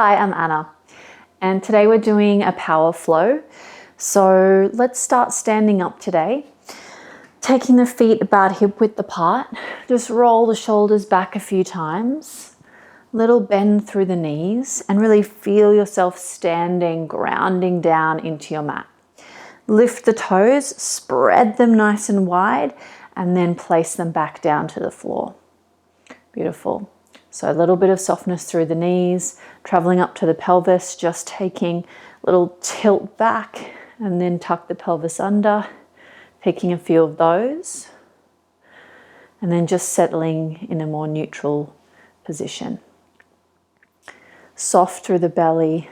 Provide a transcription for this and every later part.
Hi, I'm Anna, and today we're doing a power flow. So let's start standing up today. Taking the feet about hip width apart, just roll the shoulders back a few times, little bend through the knees, and really feel yourself standing, grounding down into your mat. Lift the toes, spread them nice and wide, and then place them back down to the floor. Beautiful. So a little bit of softness through the knees, traveling up to the pelvis, just taking a little tilt back and then tuck the pelvis under, taking a few of those, and then just settling in a more neutral position. Soft through the belly,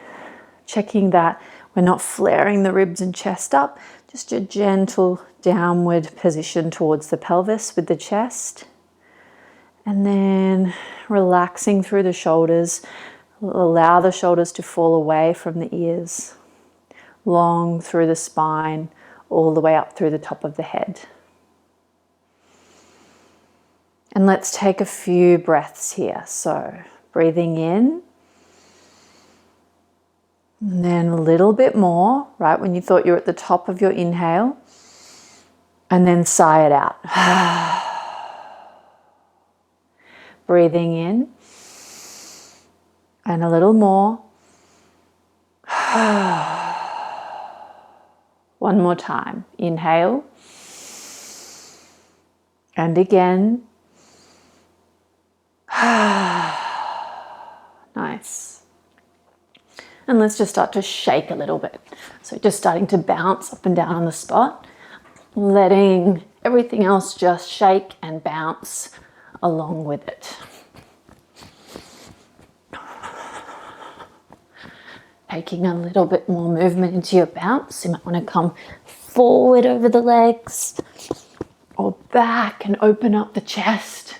checking that we're not flaring the ribs and chest up, just a gentle downward position towards the pelvis with the chest. And then relaxing through the shoulders, allow the shoulders to fall away from the ears, long through the spine, all the way up through the top of the head. And let's take a few breaths here. So breathing in, and then a little bit more, right when you thought you were at the top of your inhale, and then sigh it out. Breathing in, and a little more. One more time. Inhale. And again. Nice. And let's just start to shake a little bit. So just starting to bounce up and down on the spot, letting everything else just shake and bounce along with it. Taking a little bit more movement into your bounce. You might want to come forward over the legs or back and open up the chest.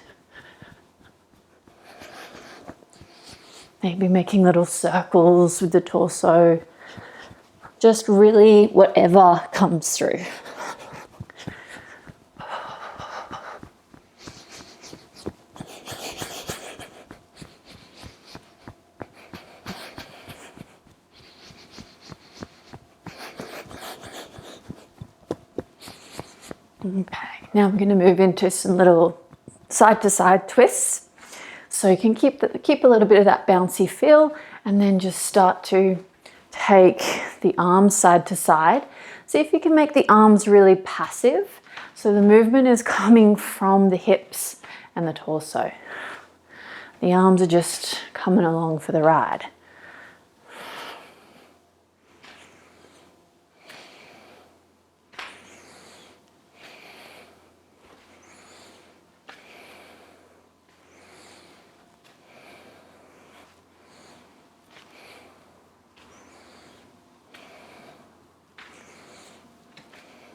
Maybe making little circles with the torso. Just really whatever comes through. Okay, now I'm going to move into some little side-to-side twists. So you can keep a little bit of that bouncy feel, and then just start to take the arms side to side. See if you can make the arms really passive. So the movement is coming from the hips and the torso. The arms are just coming along for the ride.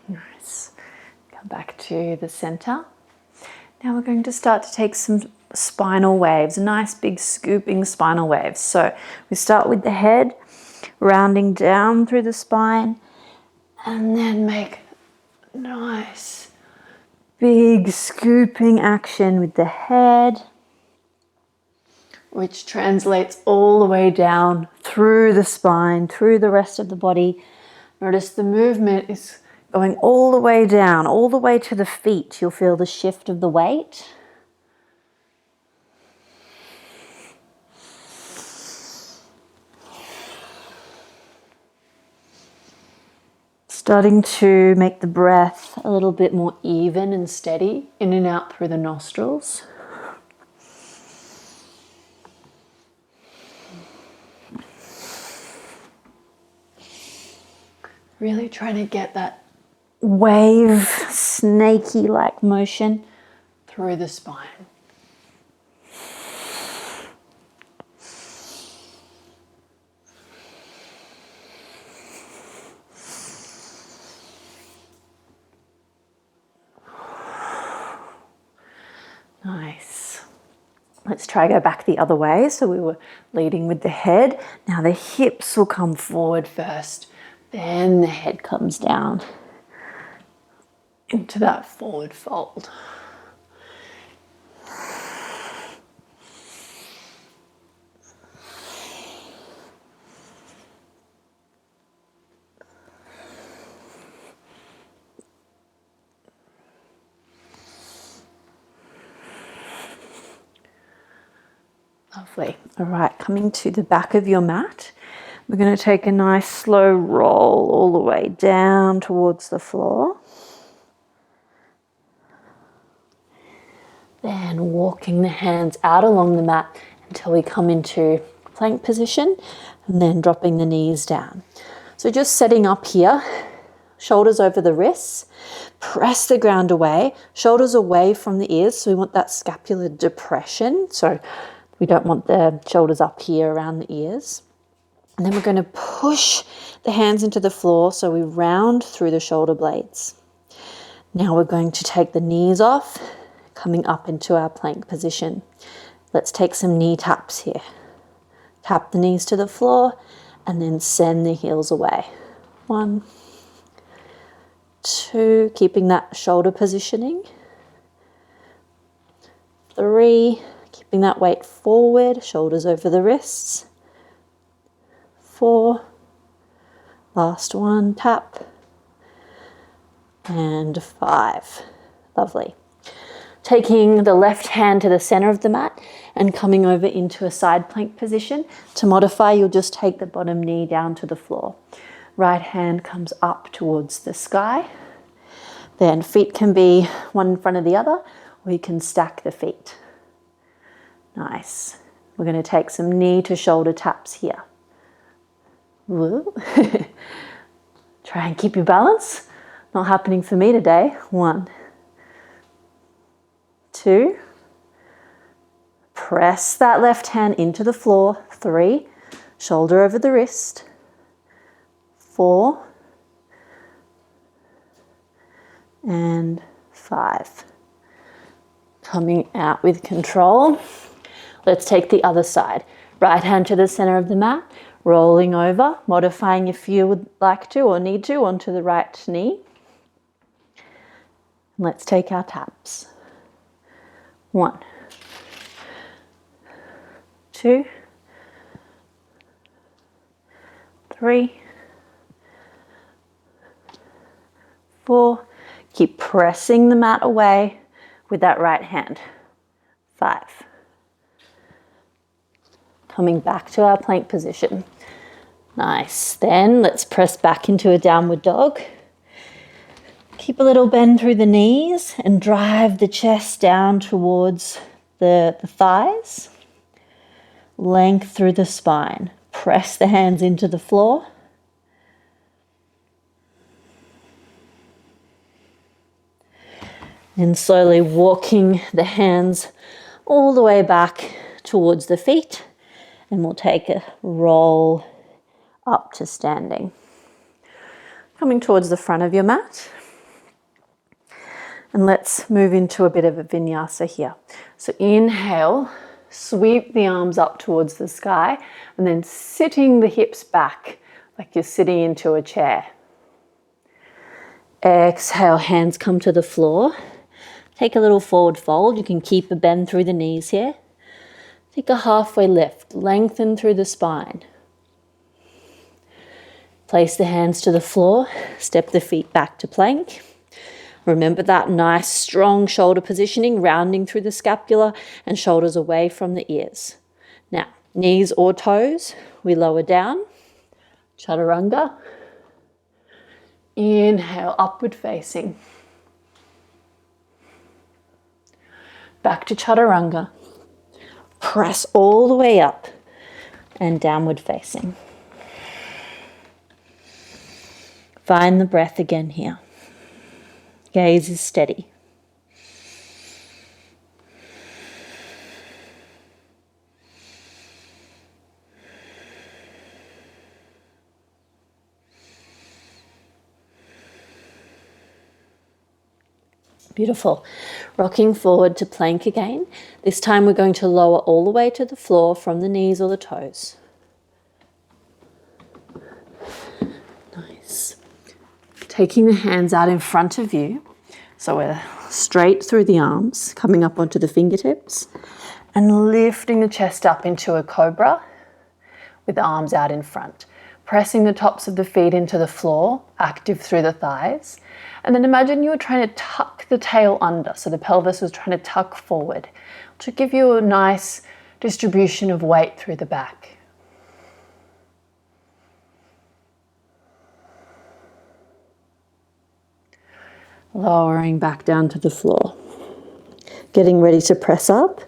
Nice. Come back to the center. Now we're going to start to take some spinal waves, nice big scooping spinal waves. So we start with the head, rounding down through the spine, and then make nice big scooping action with the head, which translates all the way down through the spine, through the rest of the body. Notice the movement is going all the way down, all the way to the feet. You'll feel the shift of the weight. Starting to make the breath a little bit more even and steady, in and out through the nostrils. Really trying to get that wave, snaky-like motion through the spine. Nice. Let's try go back the other way. So we were leading with the head. Now the hips will come forward first. Then the head comes down into that forward fold. Lovely. All right, coming to the back of your mat. We're going to take a nice slow roll all the way down towards the floor. Then walking the hands out along the mat until we come into plank position, and then dropping the knees down. So just setting up here, shoulders over the wrists, press the ground away, shoulders away from the ears. So we want that scapular depression. So we don't want the shoulders up here around the ears. And then we're going to push the hands into the floor so we round through the shoulder blades. Now we're going to take the knees off, coming up into our plank position. Let's take some knee taps here. Tap the knees to the floor and then send the heels away. 1, 2, keeping that shoulder positioning. 3, keeping that weight forward, shoulders over the wrists. 4, last one, tap. And 5, lovely. Taking the left hand to the center of the mat and coming over into a side plank position. To modify, you'll just take the bottom knee down to the floor. Right hand comes up towards the sky. Then feet can be one in front of the other, or you can stack the feet. Nice. We're going to take some knee to shoulder taps here. Woo. Try and keep your balance. Not happening for me today. 1, 2, press that left hand into the floor. 3, shoulder over the wrist. 4, and 5. Coming out with control. Let's take the other side. Right hand to the center of the mat, rolling over, modifying if you would like to or need to onto the right knee. Let's take our taps. 1, 2, 3, 4. Keep pressing the mat away with that right hand. 5. Coming back to our plank position. Nice. Then let's press back into a downward dog. Keep a little bend through the knees and drive the chest down towards the thighs. Length through the spine. Press the hands into the floor. And slowly walking the hands all the way back towards the feet. And we'll take a roll up to standing. Coming towards the front of your mat. And let's move into a bit of a vinyasa here. So inhale, sweep the arms up towards the sky, and then sitting the hips back like you're sitting into a chair. Exhale, hands come to the floor. Take a little forward fold. You can keep a bend through the knees here. Take a halfway lift, lengthen through the spine. Place the hands to the floor, step the feet back to plank. Remember that nice strong shoulder positioning, rounding through the scapula and shoulders away from the ears. Now, knees or toes, we lower down, chaturanga. Inhale, upward facing. Back to chaturanga. Press all the way up and downward facing. Find the breath again here. Gaze is steady. Beautiful. Rocking forward to plank again. This time we're going to lower all the way to the floor from the knees or the toes. Nice. Taking the hands out in front of you. So we're straight through the arms, coming up onto the fingertips and lifting the chest up into a cobra with the arms out in front. Pressing the tops of the feet into the floor, active through the thighs. And then imagine you were trying to tuck the tail under, so the pelvis was trying to tuck forward, to give you a nice distribution of weight through the back. Lowering back down to the floor. Getting ready to press up.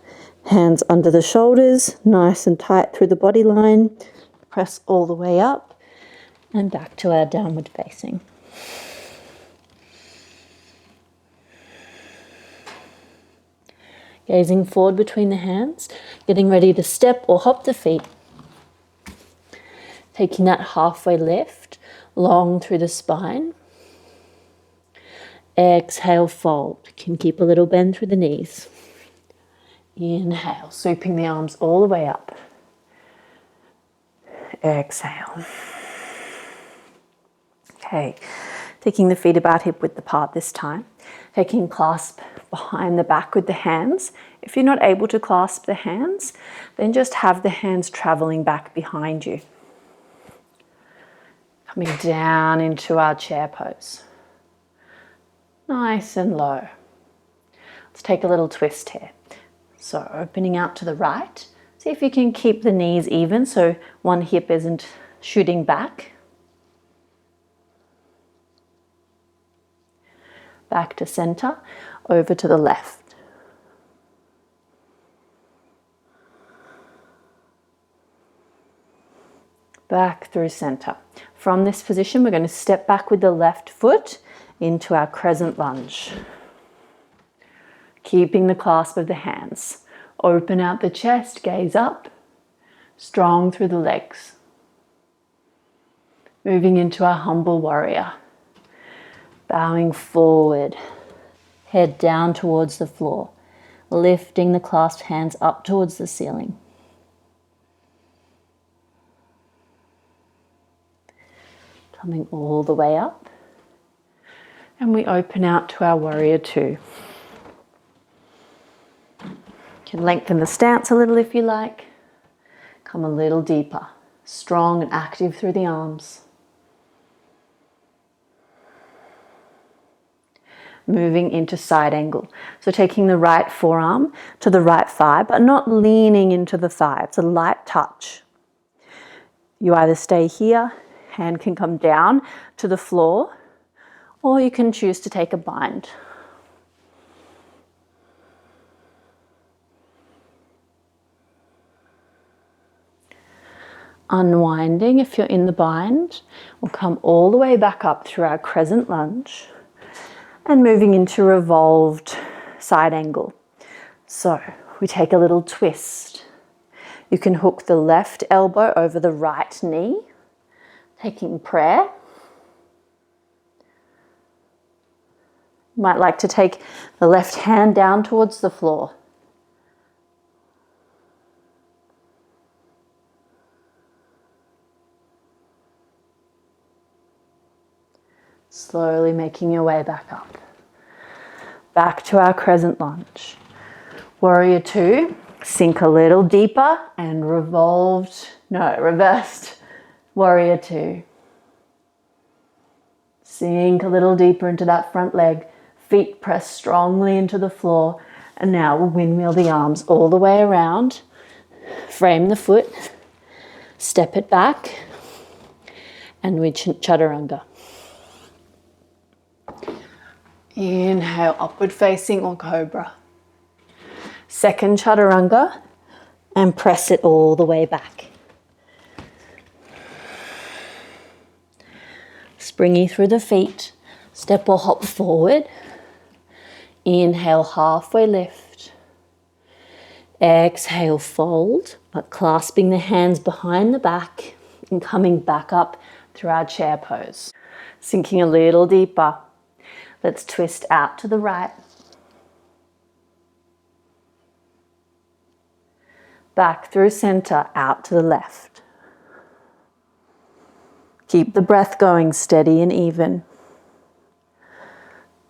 Hands under the shoulders, nice and tight through the body line. Press all the way up and back to our downward facing. Gazing forward between the hands, getting ready to step or hop the feet. Taking that halfway lift, long through the spine. Exhale, fold. Can keep a little bend through the knees. Inhale, sweeping the arms all the way up. Exhale. Okay, taking the feet about hip width apart this time. Taking clasp behind the back with the hands. If you're not able to clasp the hands, then just have the hands traveling back behind you. Coming down into our chair pose. Nice and low. Let's take a little twist here. So opening out to the right. See if you can keep the knees even so one hip isn't shooting back. Back to center, over to the left. Back through center. From this position, we're going to step back with the left foot into our crescent lunge. Keeping the clasp of the hands. Open out the chest, gaze up. Strong through the legs. Moving into our humble warrior. Bowing forward. Head down towards the floor. Lifting the clasped hands up towards the ceiling. Coming all the way up. And we open out to our warrior two. You can lengthen the stance a little if you like. Come a little deeper. Strong and active through the arms. Moving into side angle. So taking the right forearm to the right thigh, but not leaning into the thigh. It's a light touch. You either stay here, hand can come down to the floor, or you can choose to take a bind. Unwinding if you're in the bind. We'll come all the way back up through our crescent lunge and moving into revolved side angle. So we take a little twist. You can hook the left elbow over the right knee, taking prayer. You might like to take the left hand down towards the floor. Slowly making your way back up. Back to our crescent lunge. Warrior two, sink a little deeper and reversed. Warrior two. Sink a little deeper into that front leg. Feet press strongly into the floor. And now we'll windmill the arms all the way around. Frame the foot. Step it back. And we chaturanga. Inhale, upward facing or cobra. Second chaturanga and press it all the way back. Springy through the feet, step or hop forward. Inhale, halfway lift. Exhale, fold, but clasping the hands behind the back and coming back up through our chair pose. Sinking a little deeper. Let's twist out to the right. Back through center, out to the left. Keep the breath going steady and even.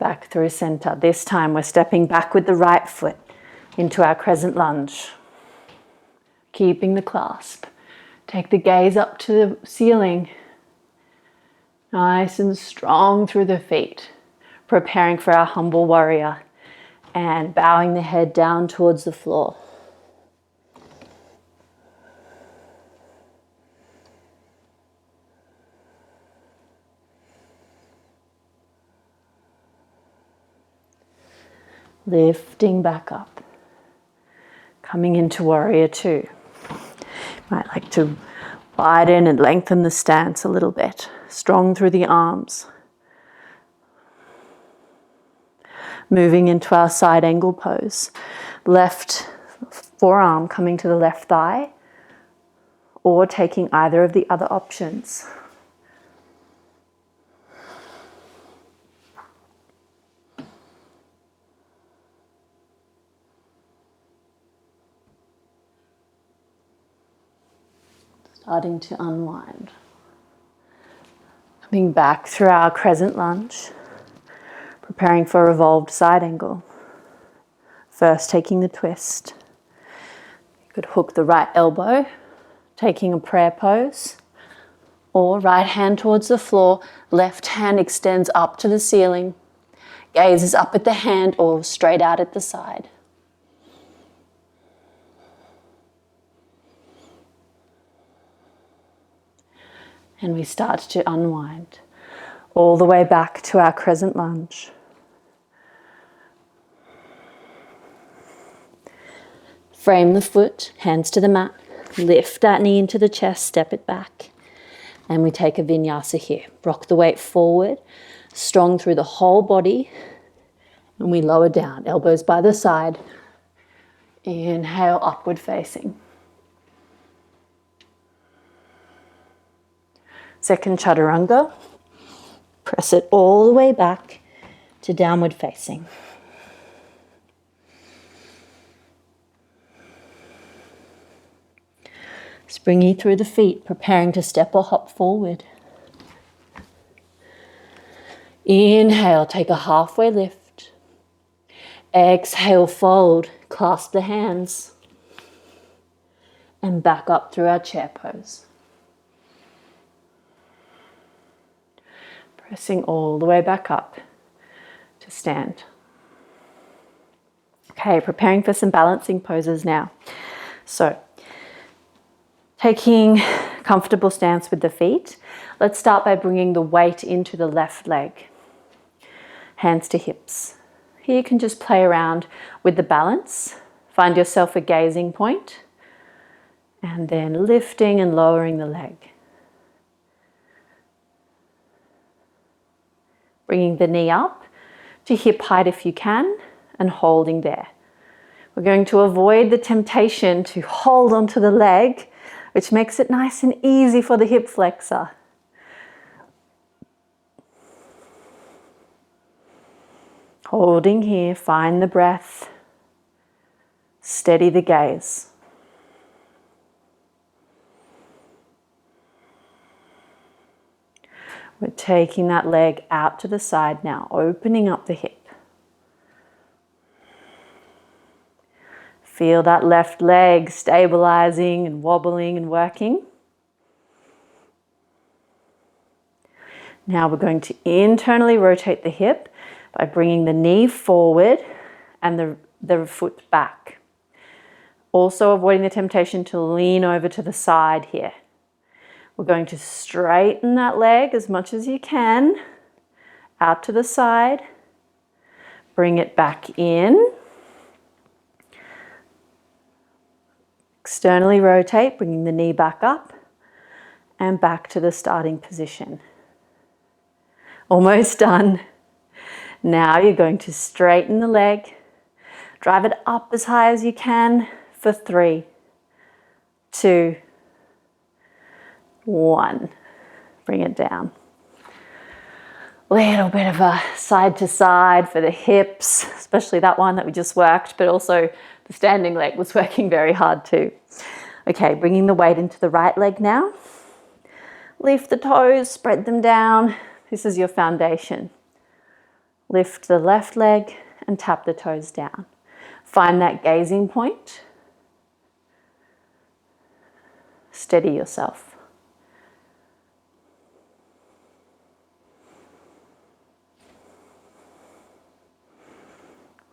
Back through center. This time we're stepping back with the right foot into our crescent lunge. Keeping the clasp. Take the gaze up to the ceiling. Nice and strong through the feet. Preparing for our humble warrior and bowing the head down towards the floor. Lifting back up. Coming into warrior two. Might like to widen and lengthen the stance a little bit. Strong through the arms. Moving into our side angle pose. Left forearm coming to the left thigh, or taking either of the other options. Starting to unwind. Coming back through our crescent lunge, preparing for a revolved side angle. First taking the twist. You could hook the right elbow, taking a prayer pose, or right hand towards the floor, left hand extends up to the ceiling, gaze is up at the hand or straight out at the side. And we start to unwind all the way back to our crescent lunge. Frame the foot, hands to the mat, lift that knee into the chest, step it back. And we take a vinyasa here. Rock the weight forward, strong through the whole body. And we lower down, elbows by the side. Inhale, upward facing. Second chaturanga. Press it all the way back to downward facing. Springy through the feet, preparing to step or hop forward. Inhale, take a halfway lift. Exhale, fold, clasp the hands. And back up through our chair pose. Pressing all the way back up to stand. Okay, preparing for some balancing poses now. So, taking comfortable stance with the feet. Let's start by bringing the weight into the left leg. Hands to hips. Here you can just play around with the balance. Find yourself a gazing point. And then lifting and lowering the leg. Bringing the knee up to hip height if you can, and holding there. We're going to avoid the temptation to hold onto the leg, which makes it nice and easy for the hip flexor. Holding here, find the breath, steady the gaze. We're taking that leg out to the side now, opening up the hip. Feel that left leg stabilizing and wobbling and working. Now we're going to internally rotate the hip by bringing the knee forward and the foot back. Also avoiding the temptation to lean over to the side here. We're going to straighten that leg as much as you can, out to the side, bring it back in, externally rotate, bringing the knee back up, and back to the starting position. Almost done. Now you're going to straighten the leg, drive it up as high as you can for 3, 2, 1. Bring it down. Little bit of a side to side for the hips, especially that one that we just worked, but also the standing leg was working very hard too. Okay, bringing the weight into the right leg now. Lift the toes, spread them down. This is your foundation. Lift the left leg and tap the toes down. Find that gazing point. Steady yourself.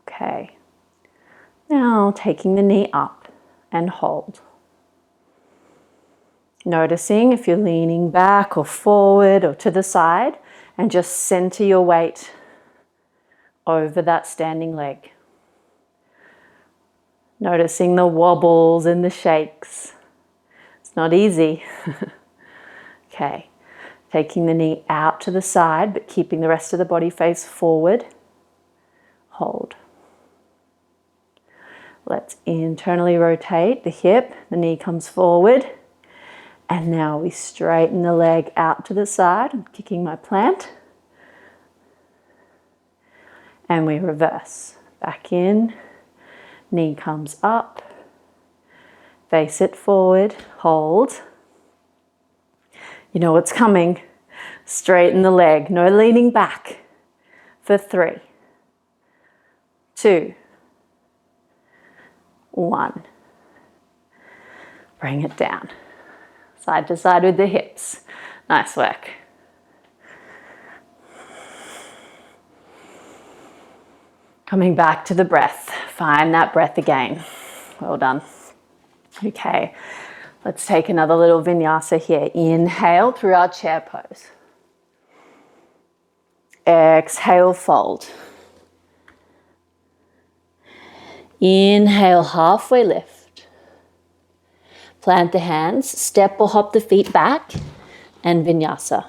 Okay, now taking the knee up and hold. Noticing if you're leaning back or forward or to the side, and just center your weight over that standing leg. Noticing the wobbles and the shakes. It's not easy. Okay, taking the knee out to the side, but keeping the rest of the body face forward. Hold. Let's internally rotate the hip, the knee comes forward. And now we straighten the leg out to the side. I'm kicking my plant. And we reverse. Back in, knee comes up. Face it forward, hold. You know what's coming. Straighten the leg, no leaning back. For 3, 2, 1. Bring it down. Side to side with the hips. Nice work. Coming back to the breath. Find that breath again. Well done. Okay, let's take another little vinyasa here. Inhale through our chair pose. Exhale, fold. Inhale, halfway lift. Plant the hands, step or hop the feet back, and vinyasa.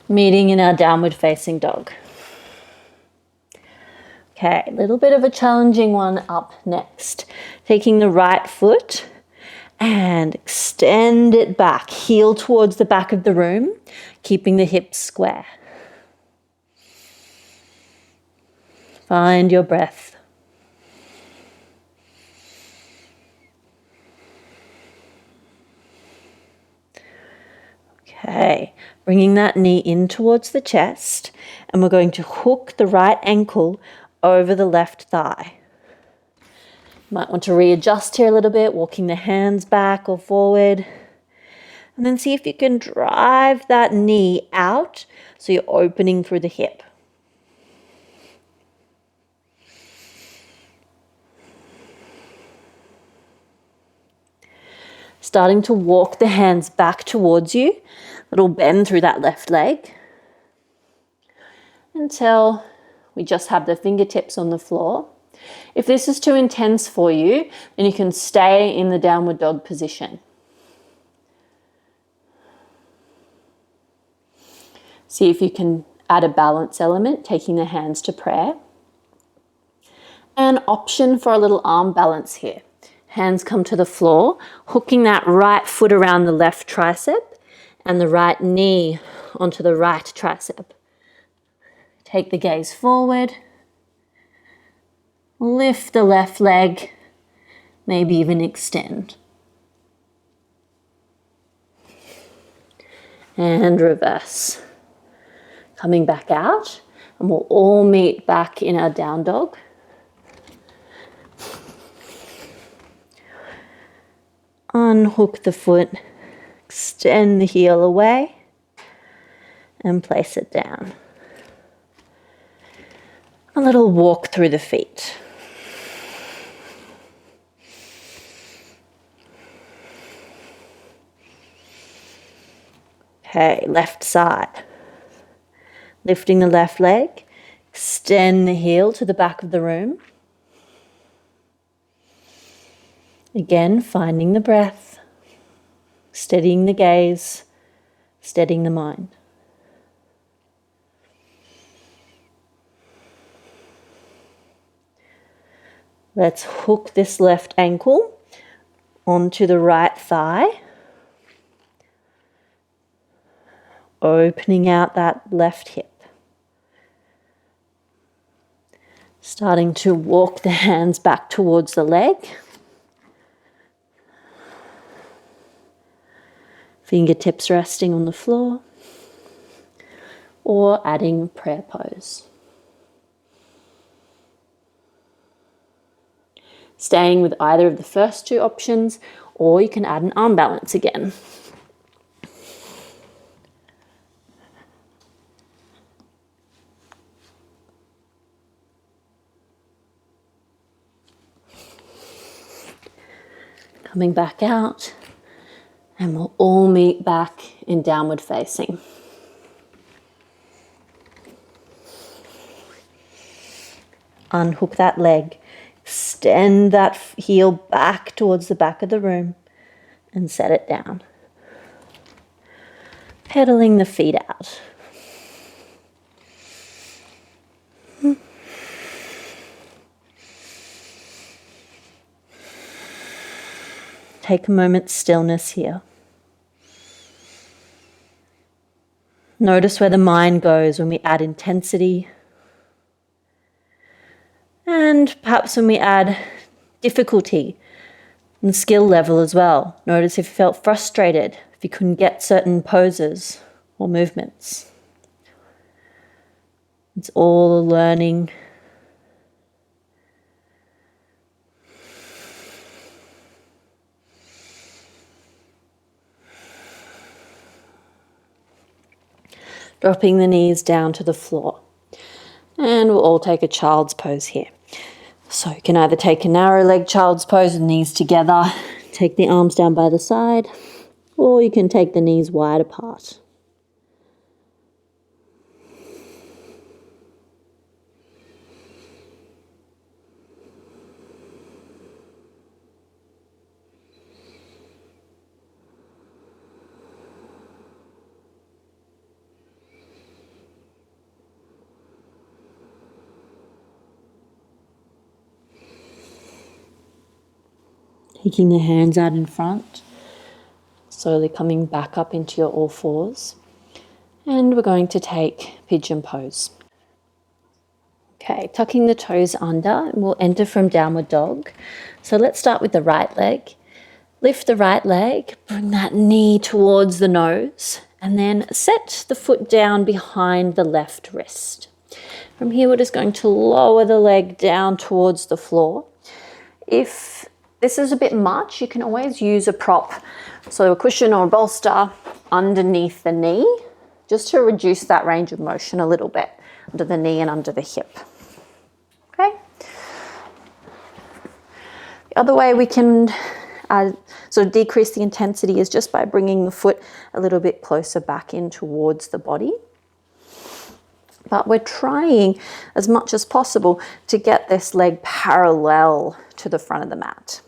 Meeting in our downward facing dog. Okay, a little bit of a challenging one up next. Taking the right foot and extend it back, heel towards the back of the room, keeping the hips square. Find your breath. Okay, bringing that knee in towards the chest, and we're going to hook the right ankle over the left thigh. Might want to readjust here a little bit, walking the hands back or forward. And then see if you can drive that knee out so you're opening through the hip. Starting to walk the hands back towards you. Little bend through that left leg. Until we just have the fingertips on the floor. If this is too intense for you, then you can stay in the downward dog position. See if you can add a balance element, taking the hands to prayer. An option for a little arm balance here. Hands come to the floor, hooking that right foot around the left tricep and the right knee onto the right tricep. Take the gaze forward. Lift the left leg, maybe even extend. And reverse. Coming back out, and we'll all meet back in our down dog. Unhook the foot, extend the heel away, and place it down. A little walk through the feet. Okay, left side. Lifting the left leg, extend the heel to the back of the room. Again, finding the breath, steadying the gaze, steadying the mind. Let's hook this left ankle onto the right thigh. Opening out that left hip. Starting to walk the hands back towards the leg. Fingertips resting on the floor. Or adding prayer pose. Staying with either of the first two options, or you can add an arm balance again. Coming back out, and we'll all meet back in downward facing. Unhook that leg. Extend that heel back towards the back of the room and set it down. Pedaling the feet out. Take a moment's stillness here. Notice where the mind goes when we add intensity, and perhaps when we add difficulty and skill level as well. Notice if you felt frustrated, if you couldn't get certain poses or movements. It's all a learning. Dropping the knees down to the floor. And we'll all take a child's pose here. So you can either take a narrow leg child's pose with knees together, take the arms down by the side, or you can take the knees wide apart. Taking the hands out in front, slowly coming back up into your all fours. And we're going to take pigeon pose. Okay, tucking the toes under, and we'll enter from downward dog. So let's start with the right leg. Lift the right leg, bring that knee towards the nose, and then set the foot down behind the left wrist. From here, we're just going to lower the leg down towards the floor. If this is a bit much, you can always use a prop, so a cushion or a bolster underneath the knee, just to reduce that range of motion a little bit, under the knee and under the hip. Okay. The other way we can sort of decrease the intensity is just by bringing the foot a little bit closer back in towards the body. But we're trying as much as possible to get this leg parallel to the front of the mat.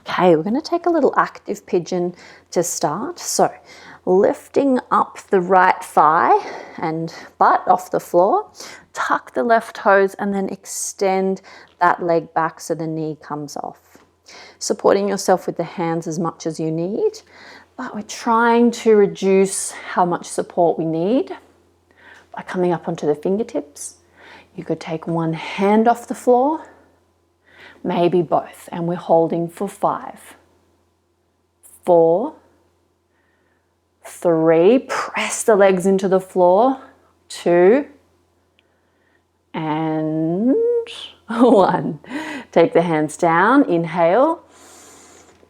Okay, we're going to take a little active pigeon to start. So lifting up the right thigh and butt off the floor, tuck the left toes and then extend that leg back so the knee comes off. Supporting yourself with the hands as much as you need, but we're trying to reduce how much support we need by coming up onto the fingertips. You could take one hand off the floor, maybe both, and we're holding for 5, 4, 3, press the legs into the floor, 2, and 1. Take the hands down, inhale,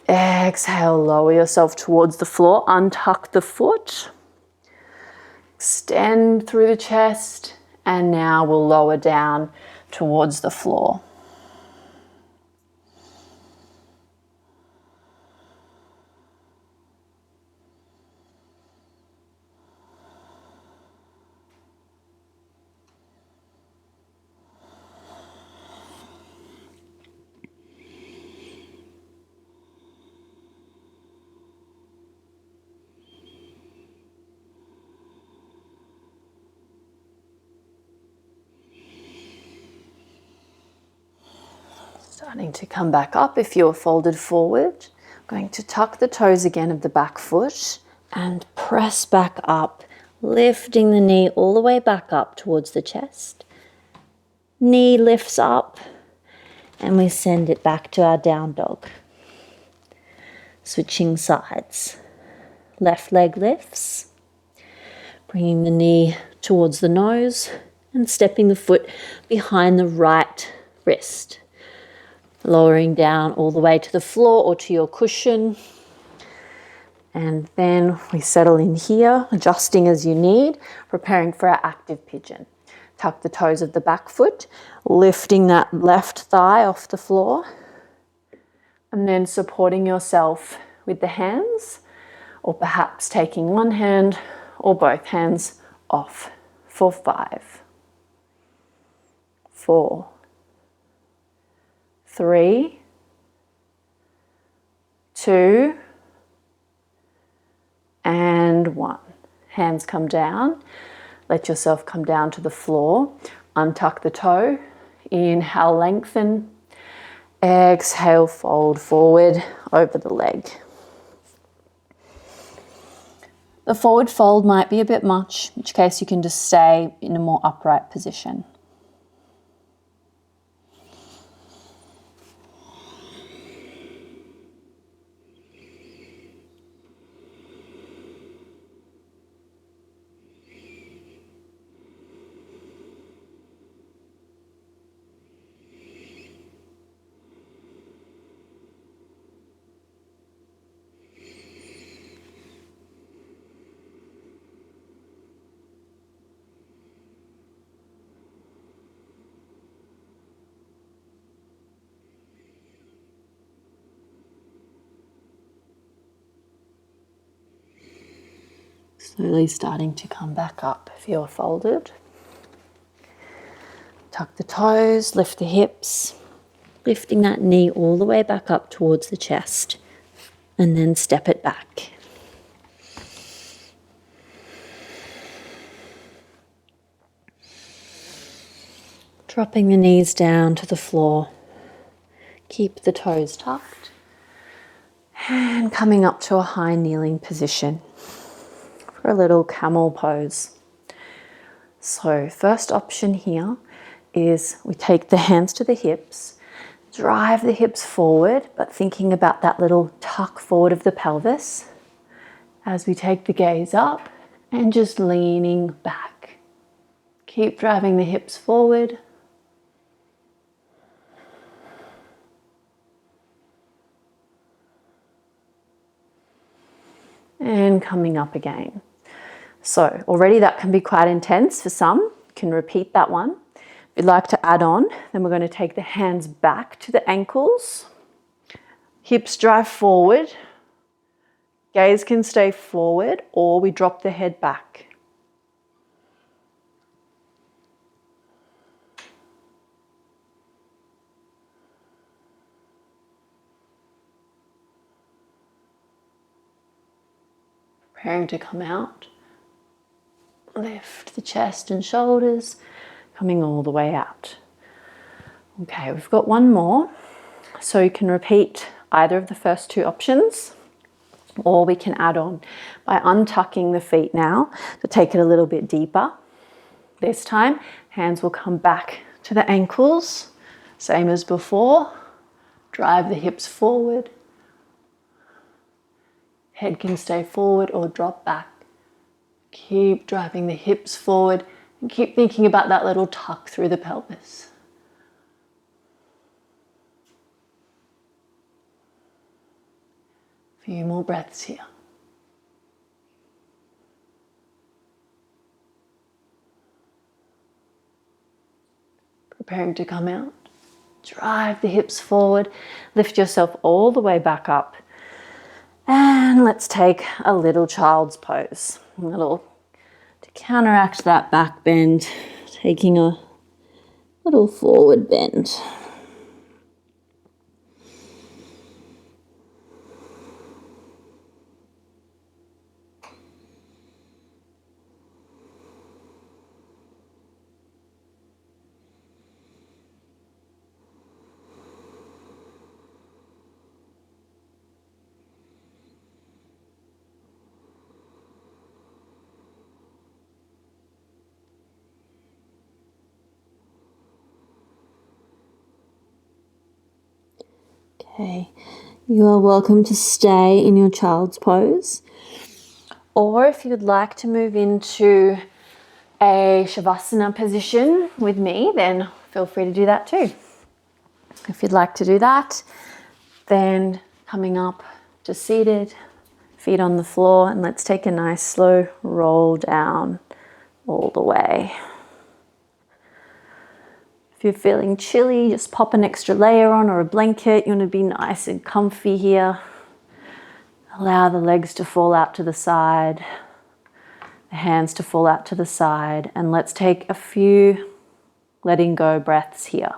exhale, lower yourself towards the floor, untuck the foot, extend through the chest, and now we'll lower down towards the floor. Starting to come back up if you're folded forward. Going to tuck the toes again of the back foot and press back up, lifting the knee all the way back up towards the chest. Knee lifts up and we send it back to our down dog. Switching sides. Left leg lifts, bringing the knee towards the nose and stepping the foot behind the right wrist. Lowering down all the way to the floor or to your cushion. And then we settle in here, adjusting as you need, preparing for our active pigeon. Tuck the toes of the back foot, lifting that left thigh off the floor, and then supporting yourself with the hands, or perhaps taking one hand or both hands off for 5, 4, 3, 2, and 1. Hands come down. Let yourself come down to the floor. Untuck the toe. Inhale, lengthen. Exhale, fold forward over the leg. The forward fold might be a bit much, in which case you can just stay in a more upright position. Slowly starting to come back up if you're folded. Tuck the toes, lift the hips, lifting that knee all the way back up towards the chest, and then step it back. Dropping the knees down to the floor. Keep the toes tucked. And coming up to a high kneeling position for a little camel pose. So first option here is we take the hands to the hips, drive the hips forward, but thinking about that little tuck forward of the pelvis as we take the gaze up and just leaning back. Keep driving the hips forward. And coming up again. So already that can be quite intense for some. You can repeat that one. If you'd like to add on, then we're going to take the hands back to the ankles. Hips drive forward. Gaze can stay forward, or we drop the head back. Preparing to come out. Lift the chest and shoulders, coming all the way out. Okay, we've got one more. So you can repeat either of the first two options, or we can add on by untucking the feet now to take it a little bit deeper. This time, hands will come back to the ankles, same as before. Drive the hips forward. Head can stay forward or drop back. Keep driving the hips forward and keep thinking about that little tuck through the pelvis. A few more breaths here. Preparing to come out. Drive the hips forward. Lift yourself all the way back up. And let's take a little child's pose. To counteract that back bend, taking a little forward bend. Okay, you are welcome to stay in your child's pose. Or if you'd like to move into a savasana position with me, then feel free to do that too. If you'd like to do that, then coming up to seated, feet on the floor, and let's take a nice slow roll down all the way. If you're feeling chilly, just pop an extra layer on or a blanket. You want to be nice and comfy here. Allow the legs to fall out to the side, the hands to fall out to the side, and let's take a few letting go breaths here.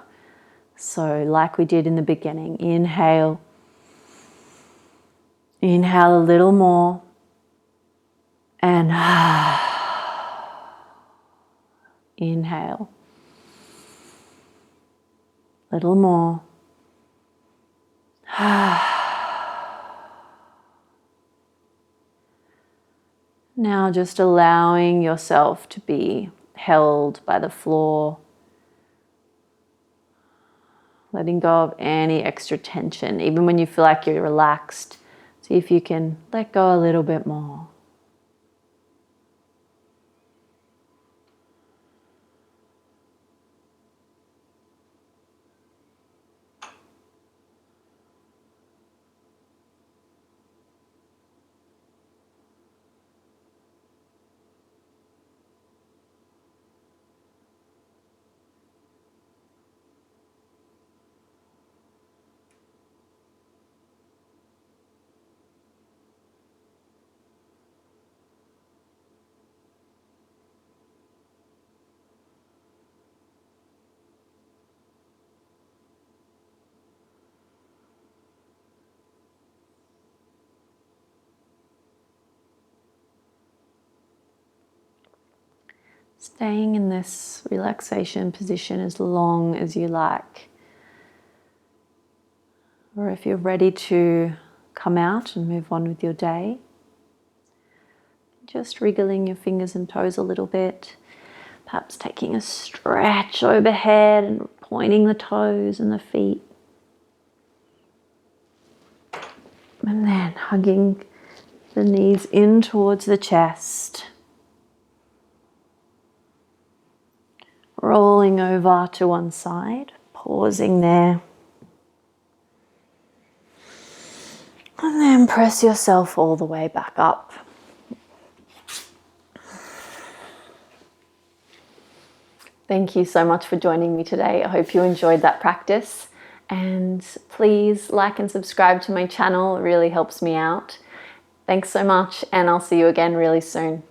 So like we did in the beginning, inhale. Inhale a little more. And inhale. Little more. Now just allowing yourself to be held by the floor. Letting go of any extra tension, even when you feel like you're relaxed. See if you can let go a little bit more. Staying in this relaxation position as long as you like. Or if you're ready to come out and move on with your day, just wriggling your fingers and toes a little bit, perhaps taking a stretch overhead and pointing the toes and the feet. And then hugging the knees in towards the chest. Rolling over to one side, pausing there. And then press yourself all the way back up. Thank you so much for joining me today. I hope you enjoyed that practice. And please like and subscribe to my channel. It really helps me out. Thanks so much, and I'll see you again really soon.